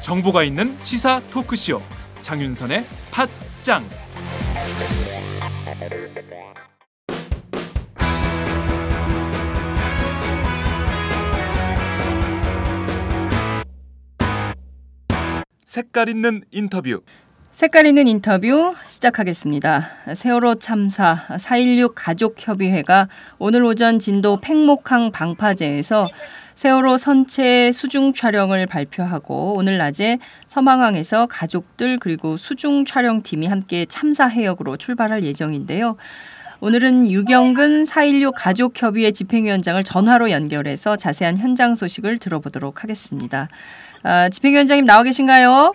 정보가 있는 시사 토크쇼 장윤선의 팟짱. 색깔 있는 인터뷰. 색깔 있는 인터뷰 시작하겠습니다. 세월호 참사 4.16 가족협의회가 오늘 오전 진도 팽목항 방파제에서 세월호 선체 수중 촬영을 발표하고 오늘 낮에 서망항에서 가족들 그리고 수중 촬영팀이 함께 참사 해역으로 출발할 예정인데요. 오늘은 유경근 4.16 가족협의회 집행위원장을 전화로 연결해서 자세한 현장 소식을 들어보도록 하겠습니다. 집행위원장님 나와 계신가요?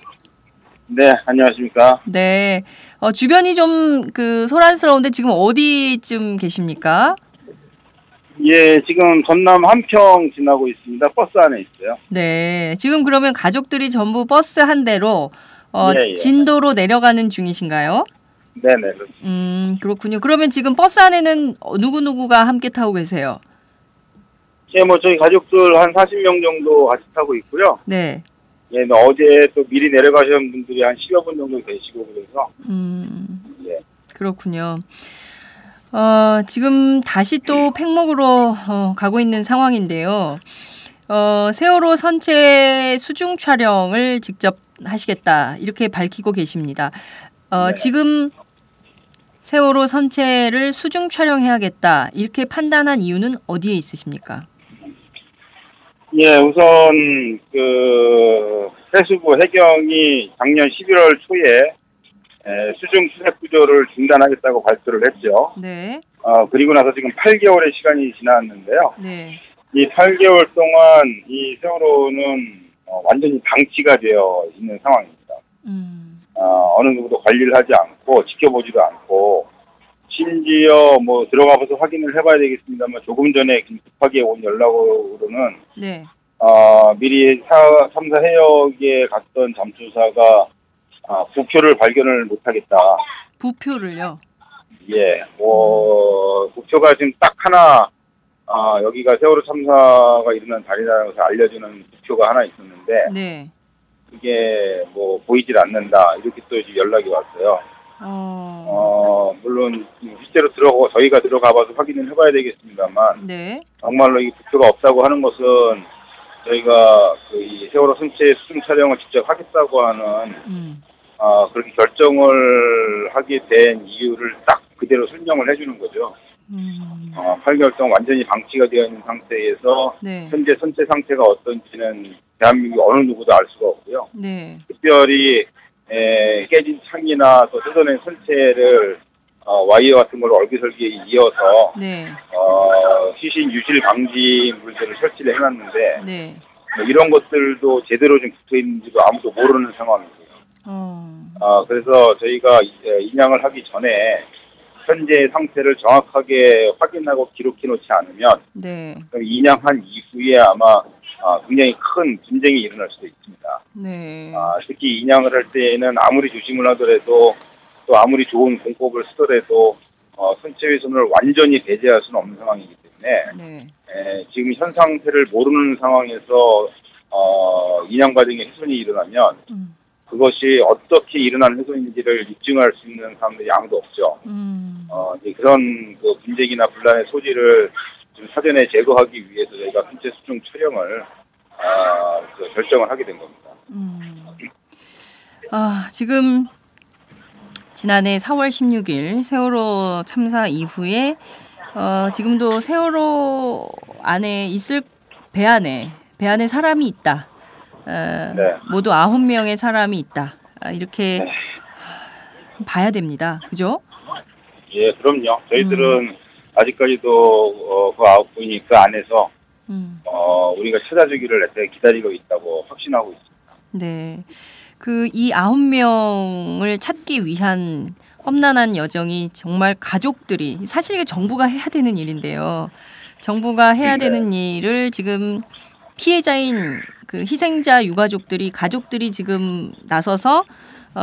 네, 안녕하십니까? 네, 주변이 좀 소란스러운데 지금 어디쯤 계십니까? 예, 지금 전남 함평 지나고 있습니다. 버스 안에 있어요. 네, 지금 그러면 가족들이 전부 버스 한 대로 예. 진도로 내려가는 중이신가요? 네네. 그렇군요. 그러면 지금 버스 안에는 누구누구가 함께 타고 계세요? 예, 저희 가족들 한 40명 정도 같이 타고 있고요. 네. 예, 어제 또 미리 내려가신 분들이 한 10여 분 정도 계시고 그래서. 예. 그렇군요. 지금 다시 또 팽목으로 가고 있는 상황인데요. 세월호 선체 수중 촬영을 직접 하시겠다 이렇게 밝히고 계십니다. 네. 지금 세월호 선체를 수중 촬영해야겠다 이렇게 판단한 이유는 어디에 있으십니까? 예, 우선 해수부 해경이 작년 11월 초에 수중 수색 구조를 중단하겠다고 발표를 했죠. 네. 그리고 나서 지금 8개월의 시간이 지났는데요. 네. 이 8개월 동안 이 세월호는 완전히 방치가 되어 있는 상황입니다. 어느 누구도 관리를 하지 않고 지켜보지도 않고 심지어 들어가봐서 확인을 해봐야 되겠습니다만 조금 전에 급하게 온 연락으로는 네. 미리 참사 해역에 갔던 잠수사가 부표를 발견을 못하겠다. 부표를요? 예, 부표가 지금 딱 하나 여기가 세월호 참사가 일어난 자리라는 것을 알려주는 부표가 하나 있었는데 네. 그게 보이질 않는다 이렇게 또 연락이 왔어요. 물론 실제로 저희가 들어가봐서 확인을 해봐야 되겠습니다만 네. 정말로 이 부표가 없다고 하는 것은 저희가 이 세월호 선체 수중 촬영을 직접 하겠다고 하는 그렇게 결정을 하게 된 이유를 딱 그대로 설명을 해주는 거죠. 8개월 동안 완전히 방치가 되어 있는 상태에서 네. 현재 선체 상태가 어떤지는 대한민국 어느 누구도 알 수가 없고요. 네. 특별히 깨진 창이나 또 뜯어낸 선체를 와이어 같은 걸로 얼기설기에 이어서 네. 시신 유실 방지 물들을 설치를 해놨는데 네. 이런 것들도 제대로 좀 붙어 있는지도 아무도 모르는 상황이고요. 그래서 저희가 인양을 하기 전에 현재 상태를 정확하게 확인하고 기록해 놓지 않으면 네. 인양한 이후에 아마 굉장히 큰 분쟁이 일어날 수도 있습니다. 네. 특히 인양을 할 때에는 아무리 조심을 하더라도 또 아무리 좋은 공법을 쓰더라도 선체 훼손을 완전히 배제할 수는 없는 상황이기 때문에 네. 지금 현 상태를 모르는 상황에서 인양 과정에 훼손이 일어나면 그것이 어떻게 일어난 훼손인지를 입증할 수 있는 사람들이 아무도 없죠. 이제 그런 분쟁이나 분란의 소지를 좀 사전에 제거하기 위해서 저희가 선체 수중 촬영을 결정을 하게 된 겁니다. 지금 지난해 4월 16일 세월호 참사 이후에 지금도 세월호 안에 있을 배 안에 사람이 있다. 네. 모두 9명의 사람이 있다. 이렇게 네. 봐야 됩니다. 그죠? 예, 그럼요. 저희들은 아직까지도 그 9분이 그 안에서 우리가 찾아주기를 기다리고 있다고 확신하고 있습니다. 네. 이 9명을 찾기 위한 험난한 여정이 정말 가족들이 사실 이게 정부가 해야 되는 일인데요. 정부가 해야 되는 일을 지금 피해자인 희생자 유가족들이 가족들이 지금 나서서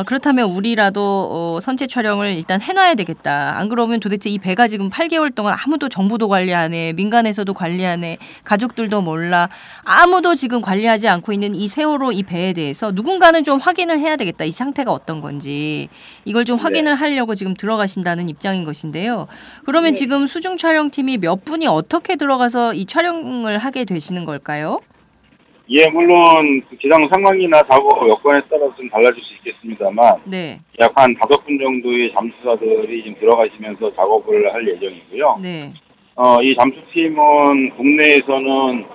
그렇다면 우리라도 선체 촬영을 일단 해놔야 되겠다. 안 그러면 도대체 이 배가 지금 8개월 동안 아무도 정부도 관리 안 해, 민간에서도 관리 안 해, 가족들도 몰라, 아무도 지금 관리하지 않고 있는 이 세월호 이 배에 대해서 누군가는 좀 확인을 해야 되겠다. 이 상태가 어떤 건지 이걸 좀 확인을 하려고 지금 들어가신다는 입장인 것인데요. 그러면 지금 수중 촬영팀이 몇 분이 어떻게 들어가서 이 촬영을 하게 되시는 걸까요? 예, 물론 그 기상 상황이나 작업 여건에 따라서 좀 달라질 수 있겠습니다만, 네. 약 한 5분 정도의 잠수사들이 지금 들어가시면서 작업을 할 예정이고요. 네. 이 잠수팀은 국내에서는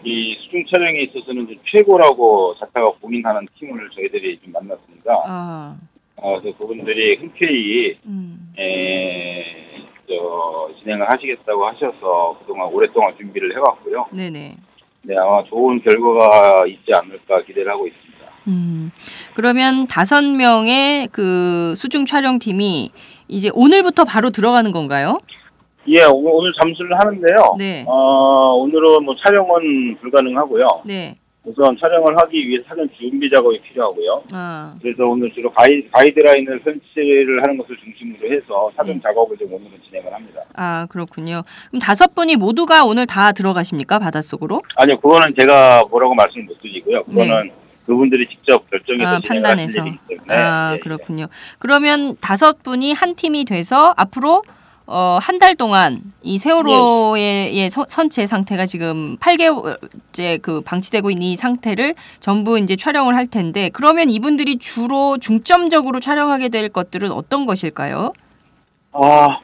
이 수중 촬영에 있어서는 좀 최고라고 자타가 공인하는 팀을 저희들이 좀 만났습니다. 그래서 그분들이 흔쾌히 진행을 하시겠다고 하셔서 그동안 오랫동안 준비를 해왔고요. 네네. 네, 아마 좋은 결과가 있지 않을까 기대를 하고 있습니다. 그러면 5명의 그 수중 촬영팀이 이제 오늘부터 바로 들어가는 건가요? 예, 오늘 잠수를 하는데요. 네. 오늘은 뭐 촬영은 불가능하고요. 네. 우선 촬영을 하기 위해 사전 준비 작업이 필요하고요. 그래서 오늘 주로 가이드라인을 설치를 하는 것을 중심으로 해서 사전 작업을 좀 오늘은 진행을 합니다. 그렇군요. 그럼 5분이 모두가 오늘 다 들어가십니까? 바닷속으로? 아니요, 그거는 제가 뭐라고 말씀을 못 드리고요. 그거는 그분들이 직접 결정해서 진행을 하실 일이기 때문에. 그렇군요. 그러면 5분이 한 팀이 돼서 앞으로 한 달 동안 이 세월호의 선체 상태가 지금 8개월째 그 방치되고 있는 이 상태를 전부 이제 촬영을 할 텐데, 그러면 이분들이 주로 중점적으로 촬영하게 될 것들은 어떤 것일까요?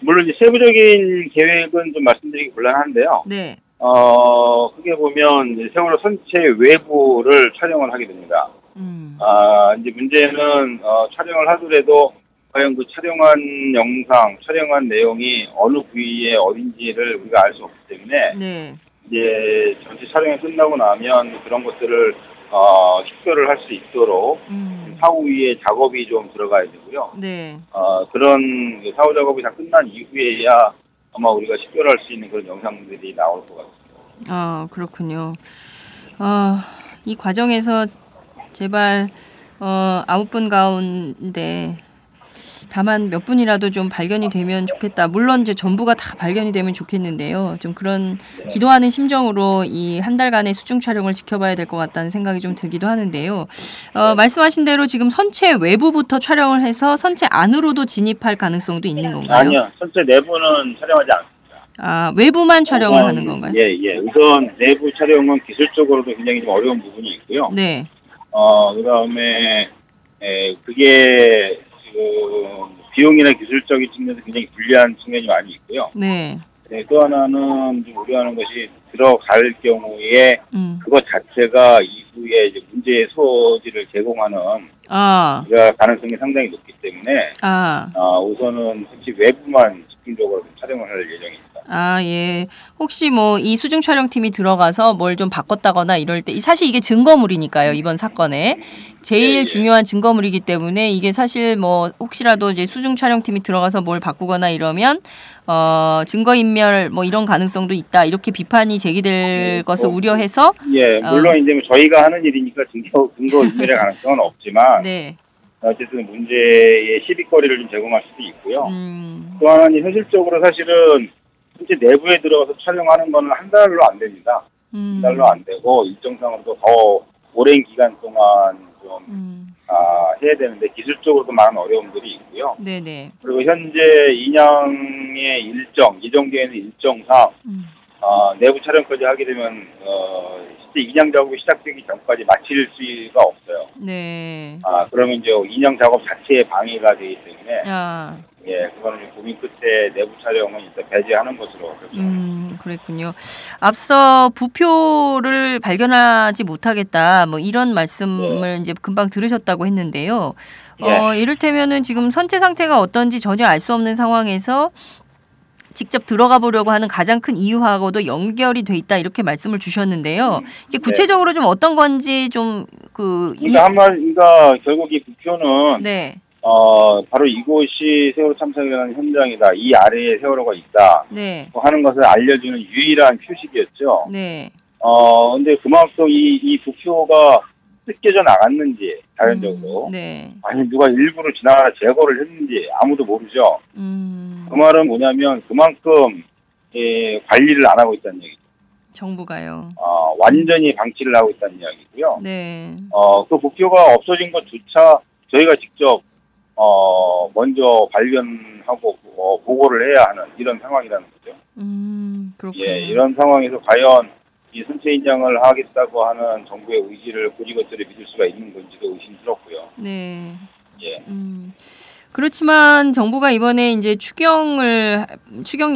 물론 이제 세부적인 계획은 좀 말씀드리기 곤란한데요. 네. 크게 보면 이제 세월호 선체 외부를 촬영을 하게 됩니다. 이제 문제는 촬영을 하더라도 과연 그 촬영한 영상, 촬영한 내용이 어느 부위에 어딘지를 우리가 알 수 없기 때문에 이제 전체 촬영이 끝나고 나면 그런 것들을 식별을 할 수 있도록 사후에 작업이 좀 들어가야 되고요. 네. 그런 사후 작업이 다 끝난 이후에야 아마 우리가 식별할 수 있는 그런 영상들이 나올 것 같습니다. 그렇군요. 이 과정에서 제발 9분 가운데 다만 몇 분이라도 좀 발견이 되면 좋겠다. 물론 이제 전부가 다 발견이 되면 좋겠는데요. 좀 그런 기도하는 심정으로 이 한 달간의 수중 촬영을 지켜봐야 될 것 같다는 생각이 좀 들기도 하는데요. 말씀하신 대로 지금 선체 외부부터 촬영을 해서 선체 안으로도 진입할 가능성도 있는 건가요? 아니요. 선체 내부는 촬영하지 않습니다. 외부만 촬영을 하는 건가요? 예. 우선 내부 촬영은 기술적으로도 굉장히 좀 어려운 부분이 있고요. 네. 그다음에 그게 비용이나 기술적인 측면에서 굉장히 불리한 측면이 많이 있고요. 네. 또 하나는 좀 우려하는 것이 들어갈 경우에 그것 자체가 이후에 이제 문제의 소지를 제공하는 가능성이 상당히 높기 때문에 우선은 혹시 외부만 집중적으로 좀 촬영을 할 예정입니다. 예. 혹시 뭐 이 수중 촬영팀이 들어가서 뭘 좀 바꿨다거나 이럴 때 사실 이게 증거물이니까요. 이번 사건에 제일 중요한 증거물이기 때문에 이게 사실 뭐 혹시라도 이제 수중 촬영팀이 들어가서 뭘 바꾸거나 이러면 증거인멸 뭐 이런 가능성도 있다. 이렇게 비판이 제기될 것을 우려해서 물론 이제 저희가 하는 일이니까 증거인멸의 가능성은 없지만 어쨌든 문제의 시비거리를 좀 제공할 수도 있고요. 또 하나는 현실적으로 사실은 현재 내부에 들어가서 촬영하는 거는 한 달로 안 됩니다. 한 달로 안 되고 일정상으로도 더 오랜 기간 동안 좀 해야 되는데 기술적으로도 많은 어려움들이 있고요. 네네. 그리고 현재 인양의 예정되어 있는 일정상 내부 촬영까지 하게 되면 실제 인양 작업이 시작되기 전까지 마칠 수가 없어요. 네. 그러면 이제 인양 작업 자체에 방해가 되기 때문에 그거는 고민 끝에 내부 촬영은 일단 배제하는 것으로 결정합니다. 그랬군요. 앞서 부표를 발견하지 못하겠다, 뭐 이런 말씀을 이제 금방 들으셨다고 했는데요. 이를테면은 지금 선체 상태가 어떤지 전혀 알 수 없는 상황에서 직접 들어가 보려고 하는 가장 큰 이유하고도 연결이 돼 있다 이렇게 말씀을 주셨는데요. 이게 구체적으로 좀 어떤 건지 좀 그러니까 결국 이 부표는 바로 이곳이 세월호 참사라는 현장이다. 이 아래에 세월호가 있다. 하는 것을 알려주는 유일한 표식이었죠. 근데 그만큼 이 부표가 뜯겨져 나갔는지 자연적으로 네. 아니 누가 일부러 지나가다 제거를 했는지 아무도 모르죠. 그 말은 뭐냐면 그만큼 관리를 안 하고 있다는 얘기죠. 정부가요. 완전히 방치를 하고 있다는 이야기고요. 네. 그 국교가 없어진 것조차 저희가 직접 먼저 발견하고 보고를 해야 하는 이런 상황이라는 거죠. 그렇군요. 예, 이런 상황에서 과연 이 선체 인양을 하겠다고 하는 정부의 의지를 고지것들이 믿을 수가 있는 건지도 의심스럽고요. 네. 예. 그렇지만 정부가 이번에 이제 추경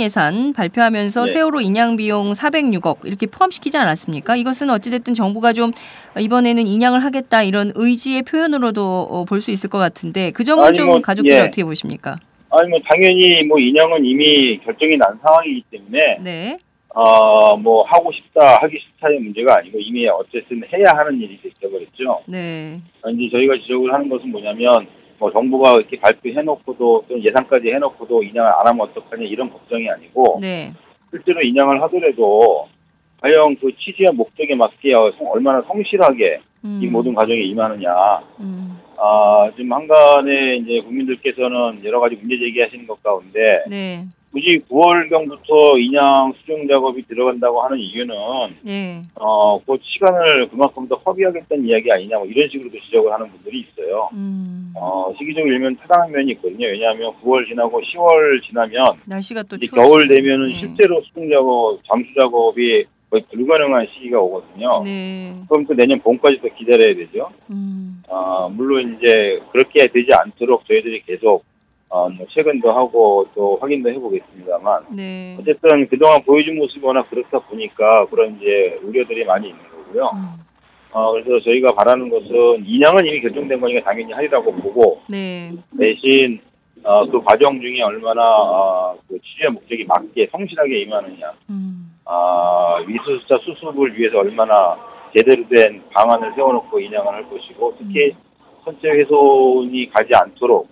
예산 발표하면서 네. 세월호 인양 비용 406억 이렇게 포함시키지 않았습니까? 이것은 어찌됐든 정부가 좀 이번에는 인양을 하겠다 이런 의지의 표현으로도 볼 수 있을 것 같은데 그 점은 좀 가족들이 예. 어떻게 보십니까? 아니 당연히 인양은 이미 결정이 난 상황이기 때문에 네. 하고 싶다 하기 싫다의 문제가 아니고 이미 어쨌든 해야 하는 일이 되어버렸죠. 네. 이제 저희가 지적을 하는 것은 뭐냐면 정부가 이렇게 발표해놓고도 또 예산까지 해놓고도 인양을 안 하면 어떡하냐 이런 걱정이 아니고 네. 실제로 인양을 하더라도 과연 그 취지와 목적에 맞게 얼마나 성실하게 이 모든 과정에 임하느냐. 지금 한간에 이제 국민들께서는 여러 가지 문제 제기하시는 것 가운데 네. 굳이 9월경부터 인양 수정 작업이 들어간다고 하는 이유는 네. 그 시간을 그만큼 더 허비하겠다는 이야기 아니냐 이런 식으로도 지적을 하는 분들이 있어요. 시기적으로 일면 타당한 면이 있거든요. 왜냐하면 9월 지나고 10월 지나면 날씨가 또 이제 겨울 되면은 실제로 수정 작업, 잠수 작업이 거의 불가능한 시기가 오거든요. 네. 그럼 또 내년 봄까지 또 기다려야 되죠. 물론 이제 그렇게 되지 않도록 저희들이 계속 최근도 하고 또 확인도 해보겠습니다만 네. 어쨌든 그동안 보여준 모습이 워낙 그렇다 보니까 그런 이제 우려들이 많이 있는 거고요. 그래서 저희가 바라는 것은 인양은 이미 결정된 거니까 당연히 하리라고 보고 네. 대신 그 과정 중에 얼마나 그 취지와 목적이 맞게 성실하게 임하느냐 미수습자 수습을 위해서 얼마나 제대로 된 방안을 세워놓고 인양을 할 것이고 특히 선체 훼손이 가지 않도록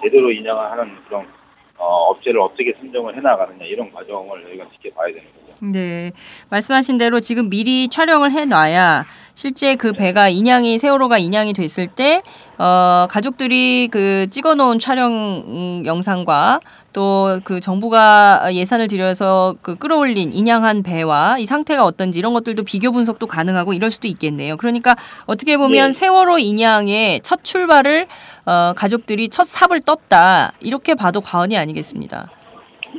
제대로 인양을 하는 그런 업체를 어떻게 선정을 해나가느냐 이런 과정을 저희가 지켜봐야 되는 거죠. 네, 말씀하신 대로 지금 미리 촬영을 해놔야 실제 그 배가 세월호가 인양이 됐을 때 가족들이 그 찍어놓은 촬영 영상과 또 그 정부가 예산을 들여서 그 끌어올린 인양한 배와 이 상태가 어떤지 이런 것들도 비교 분석도 가능하고 이럴 수도 있겠네요. 그러니까 어떻게 보면 네. 세월호 인양의 첫 출발을 가족들이 첫 삽을 떴다 이렇게 봐도 과언이 아니겠습니다.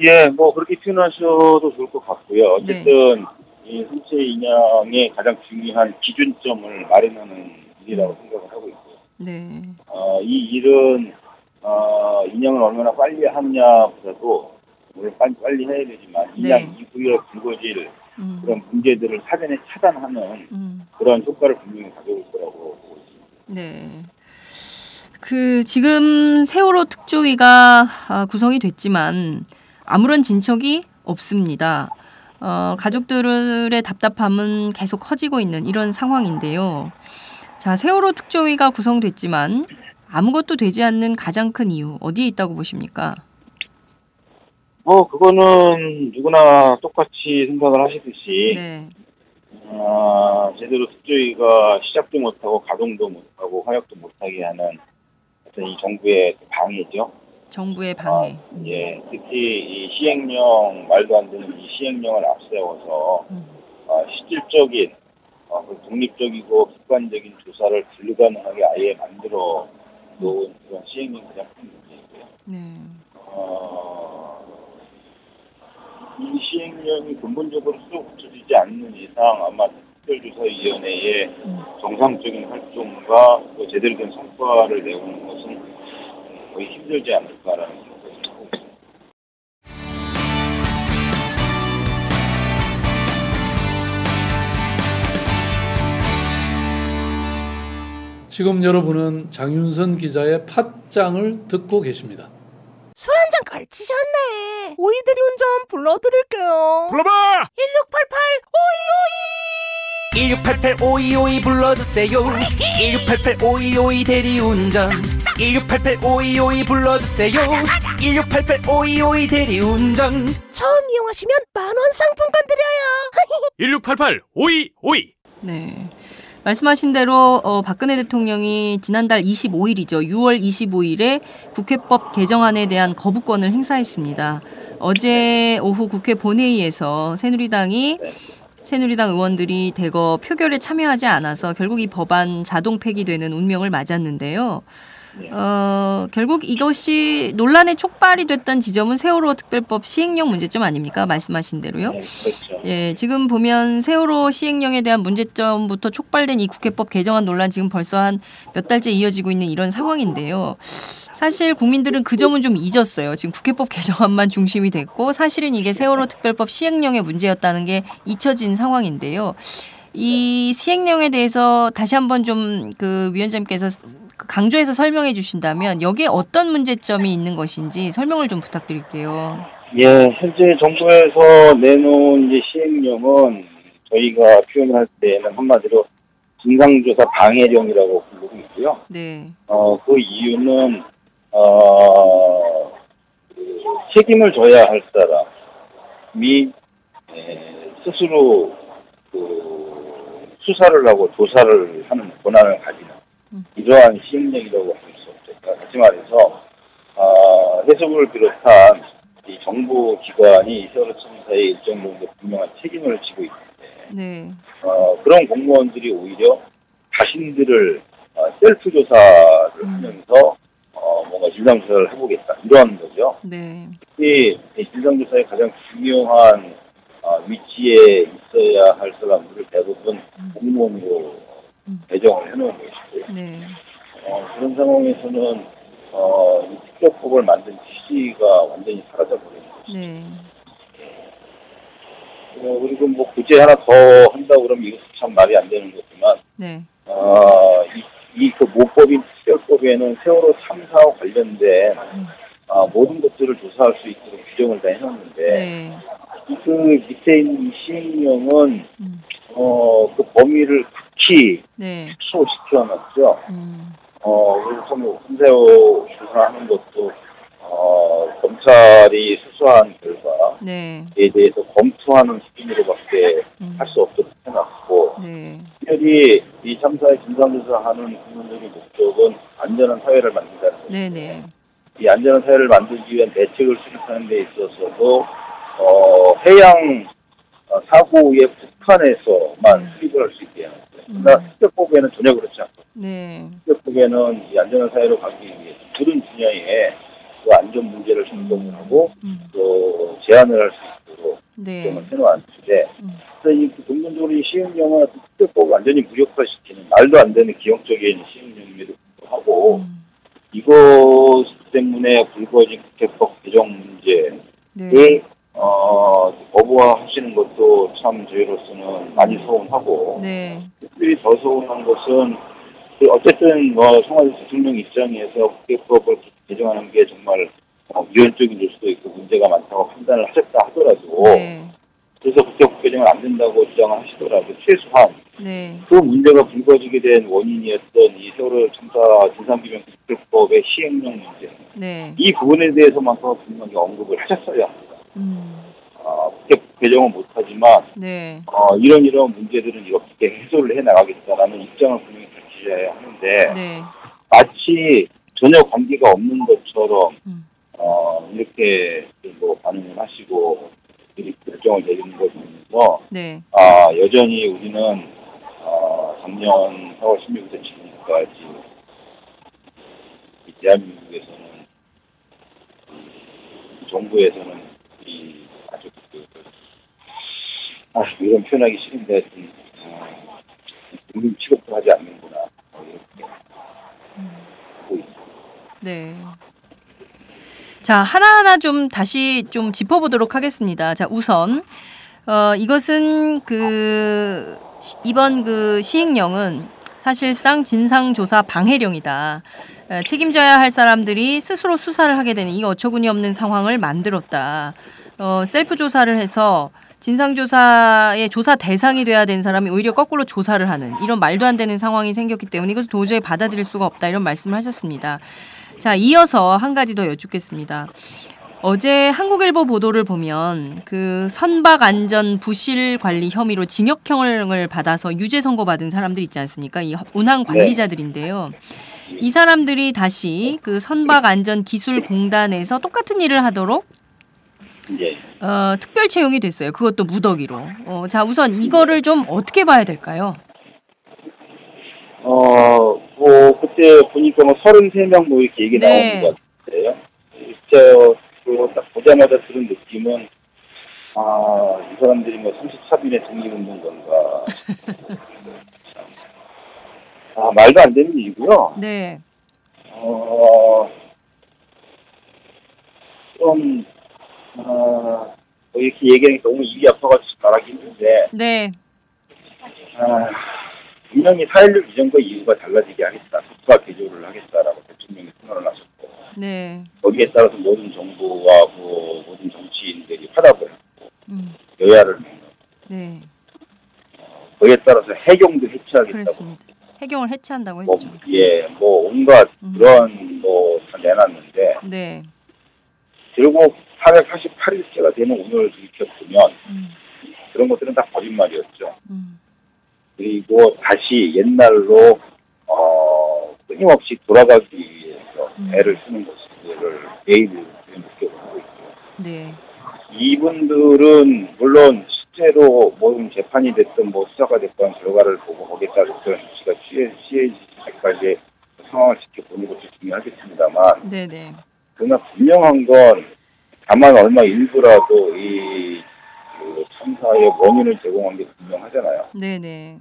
예, 그렇게 표현하셔도 좋을 것 같고요. 어쨌든 이 선체 인양의 가장 중요한 기준점을 마련하는 일이라고 생각을 하고 있고요. 네. 이 일은 인양을 얼마나 빨리 하느냐보다도 물론 빨리 해야 되지만 인양 이후에 불거질 그런 문제들을 사전에 차단하는 그런 효과를 분명히 가져올 거라고 보고 있습니다. 네. 지금 세월호 특조위가 구성이 됐지만 아무런 진척이 없습니다. 가족들의 답답함은 계속 커지고 있는 이런 상황인데요. 자, 세월호 특조위가 구성됐지만 아무것도 되지 않는 가장 큰 이유 어디에 있다고 보십니까? 그거는 누구나 똑같이 생각을 하시듯이 네. 제대로 특조위가 시작도 못하고 가동도 못하고 활약도 못하게 하는 어떤 이 정부의 방해죠. 정부의 방해. 예, 특히 이 시행령 말도 안 되는 이 시행령을 앞세워서 실질적인 독립적이고 객관적인 조사를 불가능하게 아예 만들어 놓은 그런 시행령이 가장 큰 문제이고요. 네. 이 시행령이 근본적으로 쏙 붙여지지 않는 이상 아마 특별조사위원회의 정상적인 활동과 또 제대로 된 성과를 내오는 것은 거의 힘들지 않을까라는 생각이 하고 있습니다. 지금 여러분은 장윤선 기자의 팟짱을 듣고 계십니다. 술 한잔 걸치셨네. 오이들이 운전 불러드릴게요. 불러봐! 1688 오이오이 1688 오이오이 불러주세요. 1688 오이오이 대리운전 1688 오이오이 불러주세요. 1688 오이오이 대리운전. 처음 이용하시면 10,000원 상품권 드려요. 1688 오이오이. 네. 말씀하신 대로 박근혜 대통령이 지난달 25일이죠. 6월 25일에 국회법 개정안에 대한 거부권을 행사했습니다. 어제 오후 국회 본회의에서 새누리당 의원들이 대거 표결에 참여하지 않아서 결국 이 법안 자동 폐기되는 운명을 맞았는데요. 결국 이것이 논란의 촉발이 됐던 지점은 세월호 특별법 시행령 문제점 아닙니까? 말씀하신 대로요. 네, 그렇죠. 예, 지금 보면 세월호 시행령에 대한 문제점부터 촉발된 이 국회법 개정안 논란 지금 벌써 한 몇 달째 이어지고 있는 이런 상황인데요. 사실 국민들은 그 점은 좀 잊었어요. 지금 국회법 개정안만 중심이 됐고 사실은 이게 세월호 특별법 시행령의 문제였다는 게 잊혀진 상황인데요. 이 시행령에 대해서 다시 한번 좀 그 위원장님께서 강조해서 설명해 주신다면 여기에 어떤 문제점이 있는 것인지 설명을 좀 부탁드릴게요. 예, 현재 정부에서 내놓은 이제 시행령은 저희가 표현할 때는 한마디로 진상조사 방해령이라고 부르고 있고요. 네. 그 이유는 책임을 져야 할 사람이 스스로 수사를 하고 조사를 하는 권한을 가지는 이러한 시행령이라고 할 수 없죠. 다시 말해서 해수부를 비롯한 이 정부 기관이 세월호 참사에 일정 정도 분명한 책임을 지고 있는데 네. 그런 공무원들이 오히려 자신들을 셀프 조사를 하면서 뭔가 진상조사를 해보겠다 이런 거죠. 네. 특히 진상조사의 가장 중요한 위치에 있어야 할 사람들을 대부분 공무원으로 배정을 해놓은 것이고요. 네. 그런 상황에서는 이 특별법을 만든 취지가 완전히 사라져버리는 거죠. 네. 그리고 뭐 구제 하나 더 한다고 그러면 이것도 참 말이 안 되는 거지만 네. 그 모법인 특별법에는 세월호 참사와 관련된 모든 것들을 조사할 수 있도록 규정을 다 해놨는데 네. 그 밑에 있는 시행령은 그 범위를 극히 네. 축소시켜놨죠. 그래서 뭐 세월호 조사하는 것도 검찰이 수사한 결과에 네. 대해서 검토하는 수준으로밖에 할 수 없도록 해놨고, 네. 특별히 이 참사의 진상조사하는 근본적인 목적은 안전한 사회를 만든다는 거죠. 네네. 이 안전한 사회를 만들기 위한 대책을 수립하는 데 있어서도 해양 사고의 북한에서만 수립을 할 수 있게 하는 거예요. 그러나 특별법에는 전혀 그렇지 않고, 네. 특별법에는 이 안전한 사회로 가기 위해 모든 분야에 그 안전 문제를 점검을 하고 또 제한을 할 수 있도록 네. 규정을 해놓았는데, 그래서 이 근본적으로 이 시행령은 특별법을 완전히 무력화시키는 말도 안 되는 기형적인 시행령임에도 불구하고 이것 때문에 불거진 국회법 개정 문제에 네. 거부하시는 것도 참 저희로서는 많이 서운하고, 네. 특별히 더 서운한 것은 어쨌든 청와대 대통령 입장에서 국회법을 개정하는 게 정말 위헌적인 요소도 있고 문제가 많다고 판단을 하셨다 하더라도, 네. 그래서 국회법 개정은 안 된다고 주장을 하시더라도 최소한 네. 그 문제가 불거지게 된 원인이었던 이 세월호 참사 진상규명특별법의 시행령 문제, 네. 이 부분에 대해서만큼 분명히 언급을 하셨어야 합니다. 국회법 개정은 못하지만 네. 이런 문제들은 이렇게 해소를 해나가겠다라는 입장을 분명히 밝히셔야 하는데, 네. 마치 전혀 관계가 없는 것처럼 이렇게 뭐 반응을 하시고 이렇게 결정을 내리는 것을 보면서 네. 여전히 우리는 작년 4월 16일부터 지금까지 이 대한민국에서는 정부에서는 아주 이런 표현하기 싫은데 국민 취급도 하지 않는구나 이렇게 보고 있습니다. 네. 자, 하나하나 좀 다시 좀 짚어보도록 하겠습니다. 자, 우선 이것은 이번 시행령은 사실상 진상조사 방해령이다. 책임져야 할 사람들이 스스로 수사를 하게 되는 이 어처구니 없는 상황을 만들었다. 셀프 조사를 해서 진상조사의 조사 대상이 돼야 되는 사람이 오히려 거꾸로 조사를 하는 이런 말도 안 되는 상황이 생겼기 때문에 이것을 도저히 받아들일 수가 없다. 이런 말씀을 하셨습니다. 자, 이어서 한 가지 더 여쭙겠습니다. 어제 한국일보 보도를 보면 그 선박 안전 부실 관리 혐의로 징역형을 받아서 유죄 선고받은 사람들 있지 않습니까? 이 운항 관리자들인데요. 이 사람들이 다시 그 선박 안전 기술 공단에서 똑같은 일을 하도록 예. 특별 채용이 됐어요. 그것도 무더기로. 자, 우선 이거를 좀 어떻게 봐야 될까요? 뭐 그때 보니까 뭐 33명 뭐 이렇게 얘기 네. 나오는 것 같아요. 진짜 딱 보자마자 들은 느낌은 이 사람들이 뭐 34bin의 독립운동 건가. 말도 안 되는 일이고요. 네. 좀 뭐 이렇게 얘기하니까 너무 입이 아파가지고 말하기 힘든데. 네. 분명히 4.16 이전과 이후가 달라지게 하겠다. 국가 개조를 하겠다라고 대통령이 선언을 하셨고. 네. 거기에 따라서 모든 정부와 모든 정치인들이 화답을 하고 여야를 맺는. 네. 거기에 따라서 해경도 해체하겠다고. 그렇습니다. 해경을 해체한다고 뭐, 했죠. 예, 뭐 온갖 그런 뭐 다 내놨는데 네. 결국 488일째가 되는 오늘 이렇게 보면 그런 것들은 다 거짓말이었죠. 그리고 다시 옛날로 끊임없이 돌아가기 위해서 애를 쓰는 것들을 매일 느껴보고 있죠. 네. 이분들은 물론 실제로 모든 재판이 됐든 뭐 수사가 됐건 결과를 보고 거기에 따라서 지가 취해지기까지 상황을 지켜보는 것도 중요하겠습니다만, 네네. 그러나 분명한 건 다만 얼마 일부라도 그 참사의 원인을 제공한 게 분명하잖아요. 네네.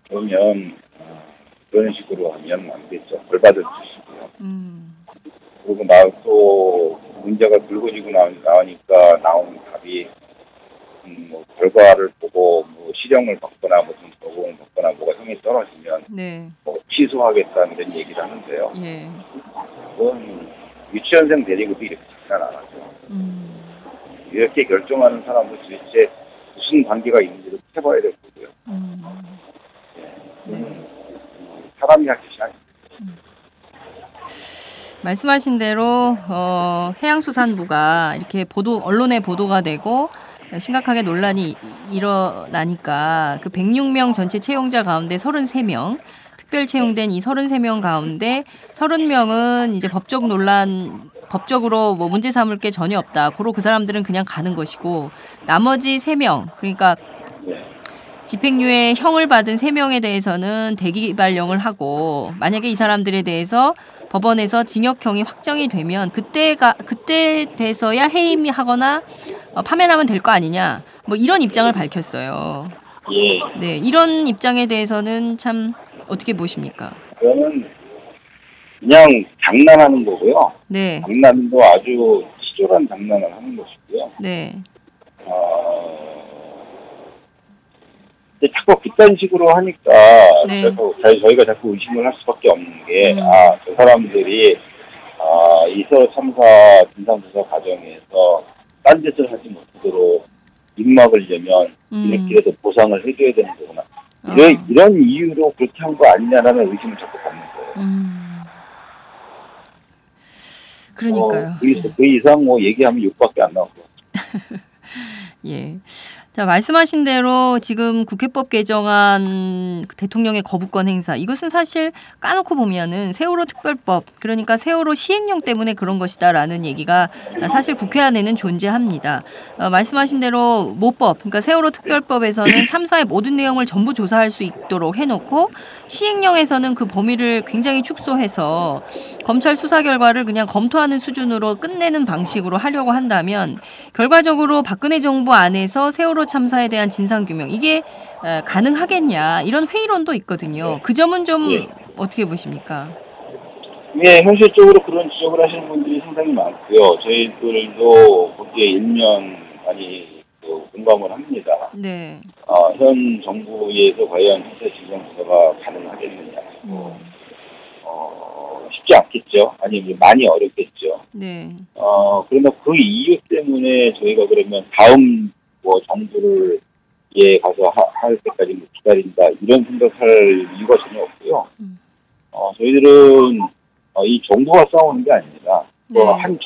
그러면 그런 식으로 하면 안 되죠. 벌받을 짓이고요. 그리고 또 문제가 불거지고 나오니까 나온 답이 뭐 결과를 보고 뭐 실형을 받거나 무슨 벌금을 받거나 뭐가 형이 떨어지면 네. 뭐 취소하겠다는 이런 얘기를 하는데요. 예. 그건 유치원생 데리고도 이렇게 장난 안 하죠. 이렇게 결정하는 사람도 도대체 무슨 관계가 있는지도 해봐야 될 거고요. 네. 사람이 할 짓이 아니에요. 말씀하신 대로 해양수산부가 이렇게 언론에 보도가 되고 심각하게 논란이 일어나니까 그 106명 전체 채용자 가운데 33명, 특별 채용된 이 33명 가운데 30명은 이제 법적으로 뭐 문제 삼을 게 전혀 없다. 고로 그 사람들은 그냥 가는 것이고, 나머지 3명, 그러니까 집행유예 형을 받은 3명에 대해서는 대기발령을 하고, 만약에 이 사람들에 대해서 법원에서 징역형이 확정이 되면 그때 돼서야 해임하거나 파면하면 될 거 아니냐, 뭐 이런 입장을 밝혔어요. 예. 네, 이런 입장에 대해서는 참 어떻게 보십니까? 그거는 그냥 장난하는 거고요. 네. 장난도 아주 치졸한 장난을 하는 것이고요. 네. 자꾸 그딴 식으로 하니까 네. 저희가 자꾸 의심을 할 수밖에 없는 게 저 사람들이 이 세월호 참사 진상조사 과정에서 딴짓을 하지 못하도록 입막으려면 이렇게라도 보상을 해줘야 되는 거구나. 이런 이유로 그렇게 한 거 아니냐라는 의심을 자꾸 받는 거예요. 그러니까요. 그 이상 뭐 얘기하면 욕밖에 안 나오고. 예. 자, 말씀하신 대로 지금 국회법 개정안 대통령의 거부권 행사, 이것은 사실 까놓고 보면은 세월호 특별법, 그러니까 세월호 시행령 때문에 그런 것이다라는 얘기가 사실 국회 안에는 존재합니다. 말씀하신 대로 모법, 그러니까 세월호 특별법에서는 참사의 모든 내용을 전부 조사할 수 있도록 해놓고, 시행령에서는 그 범위를 굉장히 축소해서 검찰 수사 결과를 그냥 검토하는 수준으로 끝내는 방식으로 하려고 한다면, 결과적으로 박근혜 정부 안에서 세월호 참사에 대한 진상규명, 이게 가능하겠냐, 이런 회의론도 있거든요. 그 점은 좀 어떻게 보십니까? 네, 현실적으로 그런 지적을 하시는 분들이 상당히 많고요. 저희들도 거기에 일면 많이 공감을 합니다. 네. 현 정부에서 과연 형사 진상조사가 가능하겠느냐. 쉽지 않겠죠. 아니면 많이 어렵겠죠. 네. 그러나 그 이유 때문에 저희가 그러면 다음 정부를 가서 할 때까지 기다린다, 이런 생각할 이유가 전혀 없고요. 저희들은 이 정부가 싸우는 게 아니라 한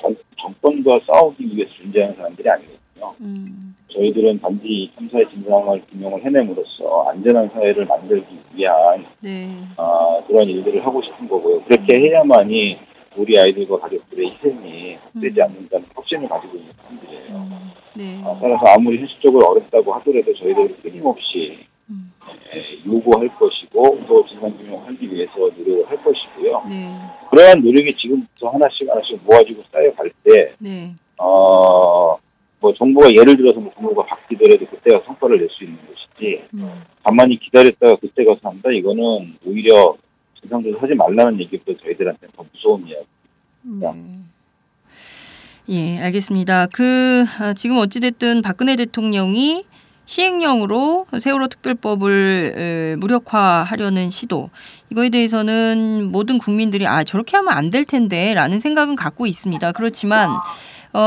사건과 싸우기 위해 존재하는 사람들이 아니거든요. 저희들은 단지 참사의 진상을 규명을 해냄으로써 안전한 사회를 만들기 위한 네. 그런 일들을 하고 싶은 거고요. 그렇게 해야만이 우리 아이들과 가족들의 희생이 되지 않는다는 확신을 가지고 있는 사람들이에요. 네. 따라서 아무리 현실적으로 어렵다고 하더라도 저희들은 끊임없이 요구할 것이고 또 진상규명하기 위해서 노력을 할 것이고요. 네. 그러한 노력이 지금부터 하나씩 모아지고 쌓여갈 때 네. 뭐 정부가 예를 들어서 뭐 정부가 바뀌더라도 그때가 성과를 낼 수 있는 것이지 가만히 기다렸다가 그때 가서 한다 이거는 오히려 진상조사 하지 말라는 얘기보다 저희들한테는 더 무서운 이야기입니다. 예, 알겠습니다. 지금 어찌됐든 박근혜 대통령이 시행령으로 세월호 특별법을 무력화하려는 시도, 이거에 대해서는 모든 국민들이 저렇게 하면 안 될 텐데 라는 생각은 갖고 있습니다. 그렇지만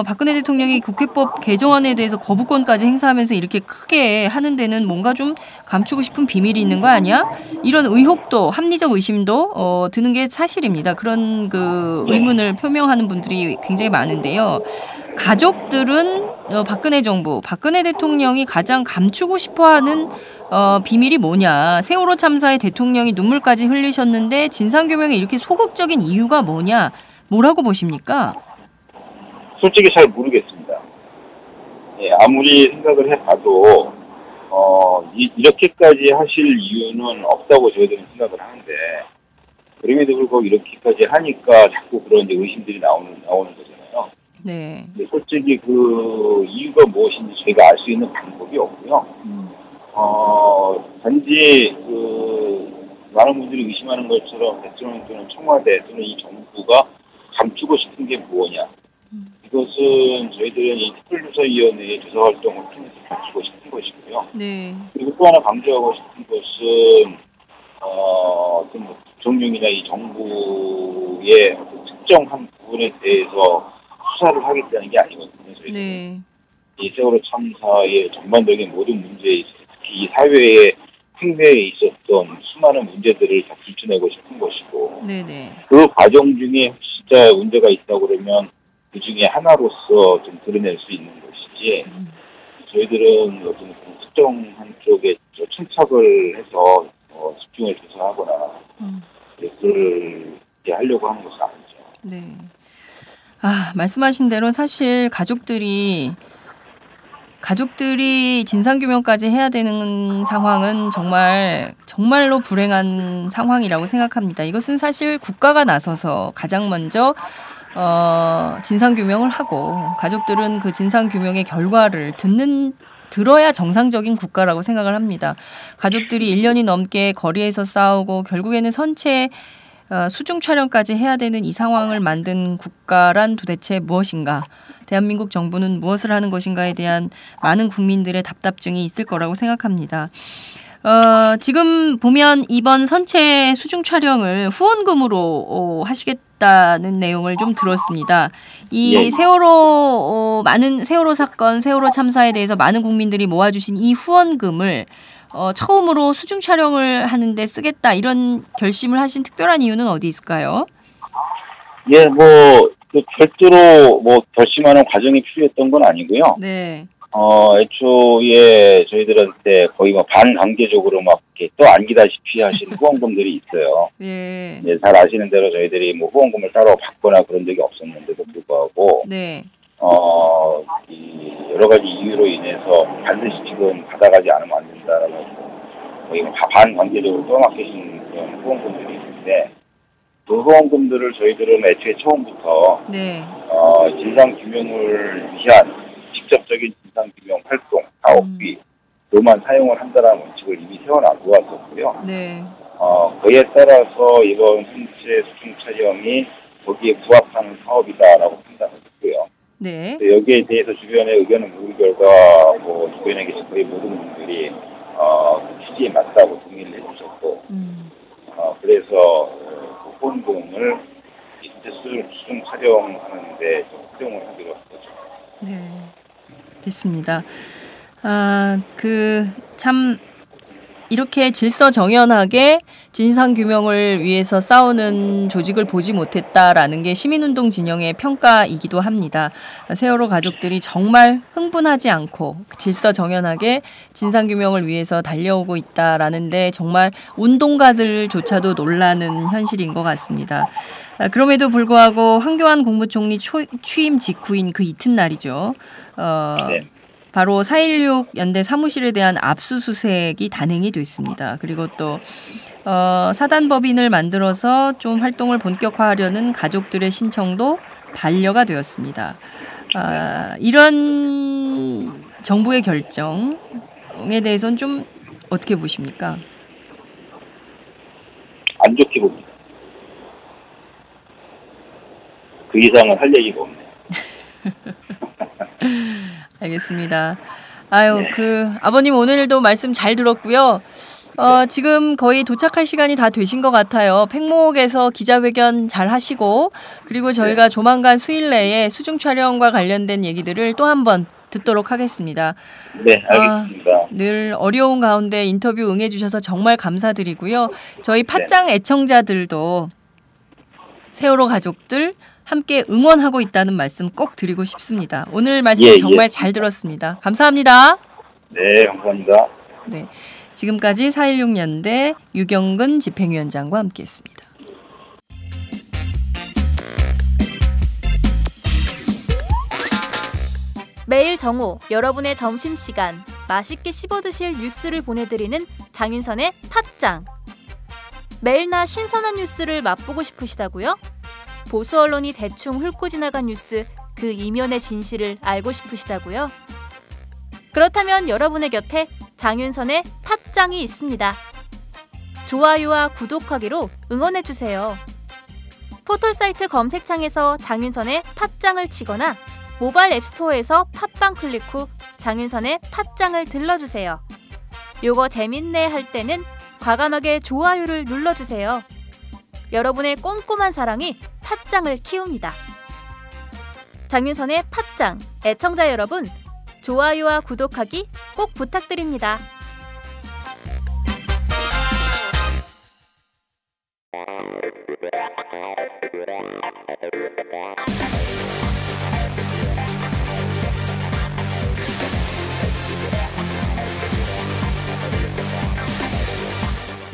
박근혜 대통령이 국회법 개정안에 대해서 거부권까지 행사하면서 이렇게 크게 하는 데는 뭔가 좀 감추고 싶은 비밀이 있는 거 아니야? 이런 의혹도, 합리적 의심도 드는 게 사실입니다. 그런 의문을 표명하는 분들이 굉장히 많은데요. 가족들은 박근혜 정부, 박근혜 대통령이 가장 감추고 싶어하는 비밀이 뭐냐? 세월호 참사에 대통령이 눈물까지 흘리셨는데 진상규명에 이렇게 소극적인 이유가 뭐냐? 뭐라고 보십니까? 솔직히 잘 모르겠습니다. 예, 아무리 생각을 해봐도 이렇게까지 하실 이유는 없다고 저희들은 생각을 하는데 그럼에도 불구하고 이렇게까지 하니까 자꾸 그런 이제 의심들이 나오는 거잖아요. 네. 근데 솔직히 그 이유가 무엇인지 저희가 알 수 있는 방법이 없고요. 단지 많은 분들이 의심하는 것처럼 대통령 또는 청와대 또는 이 정부가 감추고 싶은 게 무엇이냐. 이것은 저희들은 이 특별조사위원회의 조사활동을 통해서 밝히고 싶은 것이고요. 네. 그리고 또 하나 강조하고 싶은 것은 어떤 대통령이나 이 정부의 어떤 특정한 부분에 대해서 수사를 하겠다는 게 아니거든요. 저희들은 네. 이 세월호 참사의 전반적인 모든 문제에 있어서 특히 이 사회의 행내에 있었던 수많은 문제들을 다 들춰내고 싶은 것이고 네네. 그 과정 중에 진짜 문제가 있다고 그러면 그 중에 하나로서 좀 드러낼 수 있는 것이지 저희들은 어떤 특정한 쪽에 침착을 해서 집중을 조사하거나 그렇게 하려고 하는 것은 아니죠. 네. 말씀하신 대로 사실 가족들이 진상규명까지 해야 되는 상황은 정말로 불행한 상황이라고 생각합니다. 이것은 사실 국가가 나서서 가장 먼저 진상규명을 하고 가족들은 그 진상규명의 결과를 들어야 정상적인 국가라고 생각을 합니다. 가족들이 1년이 넘게 거리에서 싸우고 결국에는 선체 수중 촬영까지 해야 되는 이 상황을 만든 국가란 도대체 무엇인가? 대한민국 정부는 무엇을 하는 것인가에 대한 많은 국민들의 답답증이 있을 거라고 생각합니다. 지금 보면 이번 선체 수중 촬영을 후원금으로 하시겠다는 내용을 좀 들었습니다. 이 세월호 사건, 세월호 참사에 대해서 많은 국민들이 모아주신 이 후원금을 처음으로 수중 촬영을 하는데 쓰겠다 이런 결심을 하신 특별한 이유는 어디 있을까요? 예, 별도로 결심하는 과정이 필요했던 건 아니고요. 네. 애초에 저희들한테 거의 반강제적으로 이렇게 또 안기다시피 하신 후원금들이 있어요. 예. 네, 잘 아시는 대로 저희들이 후원금을 따로 받거나 그런 적이 없었는데도 불구하고, 네. 여러 가지 이유로 인해서 반드시 지금 받아가지 않으면 안 된다라고 거의 반강제적으로 떠맡기신 그런 후원금들이 있는데, 그 후원금들을 저희들은 애초에 처음부터, 네. 진상규명을 위한 직접적인 진상규명 활동, 사업비, 그만 사용을 한다라는 원칙을 이미 세워놓았었고요. 네. 그에 따라서 이번 선체 수중 촬영이 거기에 부합하는 사업이다라고 판단했고요. 네. 여기에 대해서 주변의 의견을 모은 결과 주변에 계신 거의 모든 분들이 취지에 맞다고 동의를 해주셨고, 그래서 후원금을 수중 촬영하는데 좀 활용을 하기로 한 거죠. 네. 됐습니다. 참 이렇게 질서정연하게 진상규명을 위해서 싸우는 조직을 보지 못했다라는 게 시민운동 진영의 평가이기도 합니다. 세월호 가족들이 정말 흥분하지 않고 질서정연하게 진상규명을 위해서 달려오고 있다라는데 정말 운동가들조차도 놀라는 현실인 것 같습니다. 그럼에도 불구하고 황교안 국무총리 취임 직후인 그 이튿날이죠. 네. 바로 4.16 연대 사무실에 대한 압수수색이 단행이 됐습니다. 그리고 또 사단법인을 만들어서 좀 활동을 본격화하려는 가족들의 신청도 반려가 되었습니다. 이런 정부의 결정에 대해서는 좀 어떻게 보십니까? 안 좋게 봅니다. 그 이상은 할 얘기가 없네요. 알겠습니다. 아유, 아버님 오늘도 말씀 잘 들었고요. 지금 거의 도착할 시간이 다 되신 것 같아요. 팽목에서 기자회견 잘 하시고, 그리고 저희가 조만간 수일 내에 수중 촬영과 관련된 얘기들을 또 한 번 듣도록 하겠습니다. 네, 알겠습니다. 늘 어려운 가운데 인터뷰 응해주셔서 정말 감사드리고요. 저희 팟짱 애청자들도 세월호 가족들 함께 응원하고 있다는 말씀 꼭 드리고 싶습니다. 오늘 말씀 정말 잘 들었습니다. 감사합니다. 네, 감사합니다. 네, 지금까지 4.16 연대 유경근 집행위원장과 함께했습니다. 매일 정오 여러분의 점심시간 맛있게 씹어드실 뉴스를 보내드리는 장윤선의 팟짱. 매일나 신선한 뉴스를 맛보고 싶으시다고요? 보수 언론이 대충 훑고 지나간 뉴스 그 이면의 진실을 알고 싶으시다고요? 그렇다면 여러분의 곁에 장윤선의 팟짱이 있습니다. 좋아요와 구독하기로 응원해주세요. 포털사이트 검색창에서 장윤선의 팟짱을 치거나 모바일 앱스토어에서 팟빵 클릭 후 장윤선의 팟짱을 들러주세요. 요거 재밌네 할 때는 과감하게 좋아요를 눌러주세요. 여러분의 꼼꼼한 사랑이 팟짱을 키웁니다. 장윤선의 팟짱 애청자 여러분, 좋아요와 구독하기 꼭 부탁드립니다.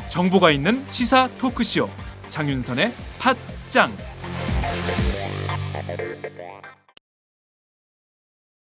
정보가 있는 시사 토크쇼 장윤선의 팟짱.